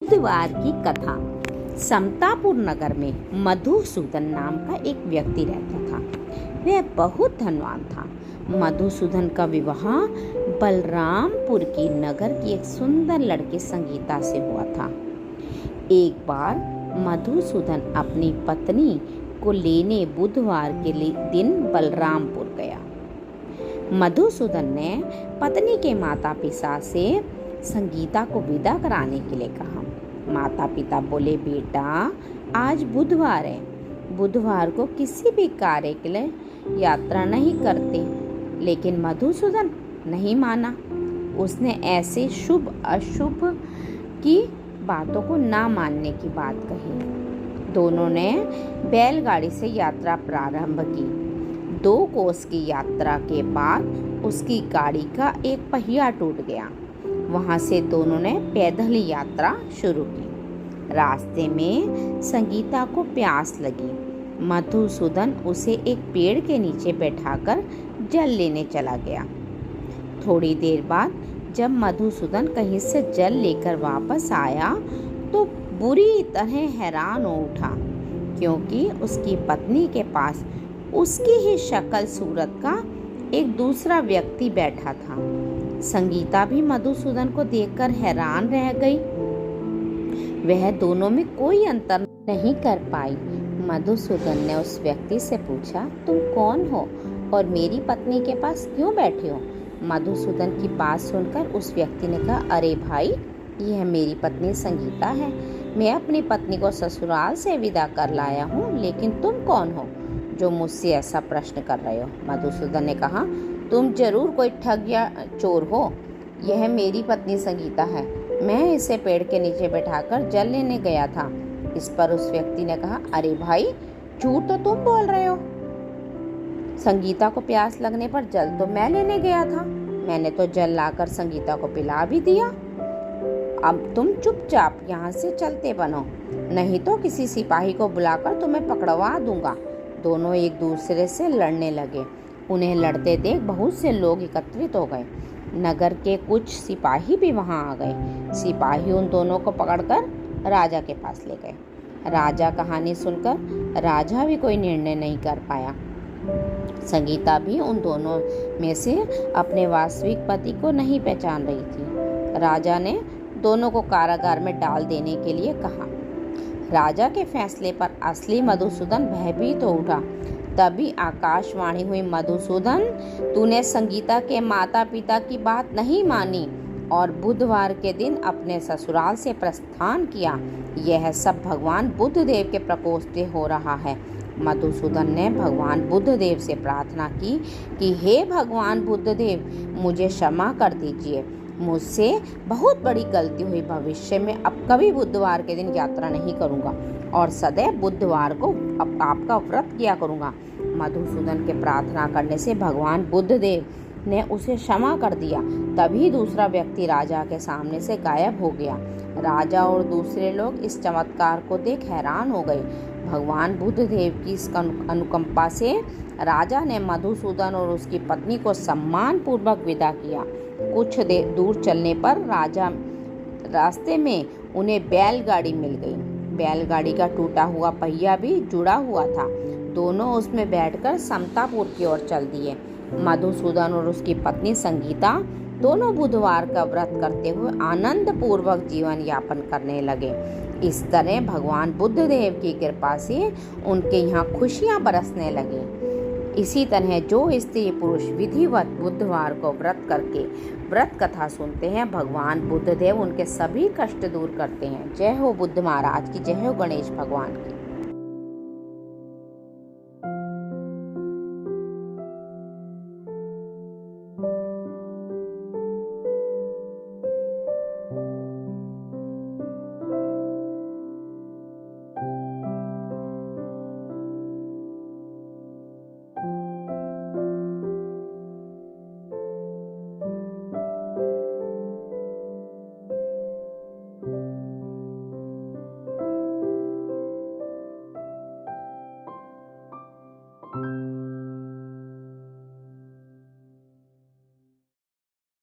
बुधवार की कथा। समतापुर नगर में मधुसूदन नाम का एक व्यक्ति रहता था। वह बहुत धनवान था। मधुसूदन का विवाह बलरामपुर की नगर की एक सुंदर लड़की संगीता से हुआ था। एक बार मधुसूदन अपनी पत्नी को लेने बुधवार के दिन बलरामपुर गया। मधुसूदन ने पत्नी के माता पिता से संगीता को विदा कराने के लिए कहा। माता पिता बोले, बेटा आज बुधवार है, बुधवार को किसी भी कार्य के लिए यात्रा नहीं करते। लेकिन मधुसूदन नहीं माना। उसने ऐसे शुभ अशुभ की बातों को ना मानने की बात कही। दोनों ने बैलगाड़ी से यात्रा प्रारंभ की। 2 कोस की यात्रा के बाद उसकी गाड़ी का एक पहिया टूट गया। वहां से दोनों ने पैदल यात्रा शुरू की। रास्ते में संगीता को प्यास लगी। मधुसूदन उसे एक पेड़ के नीचे बैठाकर जल लेने चला गया। थोड़ी देर बाद जब मधुसूदन कहीं से जल लेकर वापस आया तो बुरी तरह हैरान हो उठा, क्योंकि उसकी पत्नी के पास उसकी ही शक्ल सूरत का एक दूसरा व्यक्ति बैठा था। संगीता भी मधुसूदन को देखकर हैरान रह गई। वह दोनों में कोई अंतर नहीं कर पाई। मधुसूदन ने उस व्यक्ति से पूछा, तुम कौन हो और मेरी पत्नी के पास क्यों बैठे हो? मधुसूदन की बात सुनकर उस व्यक्ति ने कहा, अरे भाई, यह मेरी पत्नी संगीता है। मैं अपनी पत्नी को ससुराल से विदा कर लाया हूँ, लेकिन तुम कौन हो जो मुझसे ऐसा प्रश्न कर रहे हो? मधुसूदन ने कहा, तुम जरूर कोई ठग या चोर हो। यह मेरी पत्नी संगीता है। मैं इसे पेड़ के नीचे बैठाकर जल लेने गया था। इस पर उस व्यक्ति ने कहा, अरे भाई, झूठ तो तुम बोल रहे हो। संगीता को प्यास लगने पर जल तो मैं लेने गया था। मैंने तो जल लाकर संगीता को पिला भी दिया। अब तुम चुपचाप यहाँ से चलते बनो, नहीं तो किसी सिपाही को बुलाकर तुम्हें पकड़वा दूंगा। दोनों एक दूसरे से लड़ने लगे। उन्हें लड़ते देख बहुत से लोग एकत्रित हो गए। नगर के कुछ सिपाही भी वहां आ गए। सिपाही उन दोनों को पकड़कर राजा के पास ले गए। राजा कहानी सुनकर राजा भी कोई निर्णय नहीं कर पाया। संगीता भी उन दोनों में से अपने वास्तविक पति को नहीं पहचान रही थी। राजा ने दोनों को कारागार में डाल देने के लिए कहा। राजा के फैसले पर असली मधुसूदन भयभीत हो उठा। तभी आकाशवाणी हुई, मधुसूदन, तूने संगीता के माता पिता की बात नहीं मानी और बुधवार के दिन अपने ससुराल से प्रस्थान किया। यह सब भगवान बुद्धदेव के प्रकोप से हो रहा है। मधुसूदन ने भगवान बुद्धदेव से प्रार्थना की कि हे भगवान बुद्धदेव, मुझे क्षमा कर दीजिए। मुझसे बहुत बड़ी गलती हुई। भविष्य में अब कभी बुधवार के दिन यात्रा नहीं करूंगा और सदैव बुधवार को आपका व्रत किया करूंगा। मधुसूदन के प्रार्थना करने से भगवान बुद्धदेव ने उसे क्षमा कर दिया। तभी दूसरा व्यक्ति राजा के सामने से गायब हो गया। राजा और दूसरे लोग इस चमत्कार को देख हैरान हो गए। भगवान बुद्धदेव की इस अनुकंपा से राजा ने मधुसूदन और उसकी पत्नी को सम्मान पूर्वक विदा किया। कुछ दूर चलने पर रास्ते में उन्हें बैलगाड़ी मिल गई। बैलगाड़ी का टूटा हुआ पहिया भी जुड़ा हुआ था। दोनों उसमें बैठकर समतापुर की ओर चल दिए। मधुसूदन और उसकी पत्नी संगीता दोनों बुधवार का व्रत करते हुए आनंद पूर्वक जीवन यापन करने लगे। इस तरह भगवान बुद्धदेव की कृपा से उनके यहाँ खुशियाँ बरसने लगी। इसी तरह जो स्त्री पुरुष विधिवत बुधवार को व्रत करके व्रत कथा सुनते हैं, भगवान बुद्धदेव उनके सभी कष्ट दूर करते हैं। जय हो बुद्ध महाराज की, जय हो गणेश भगवान की।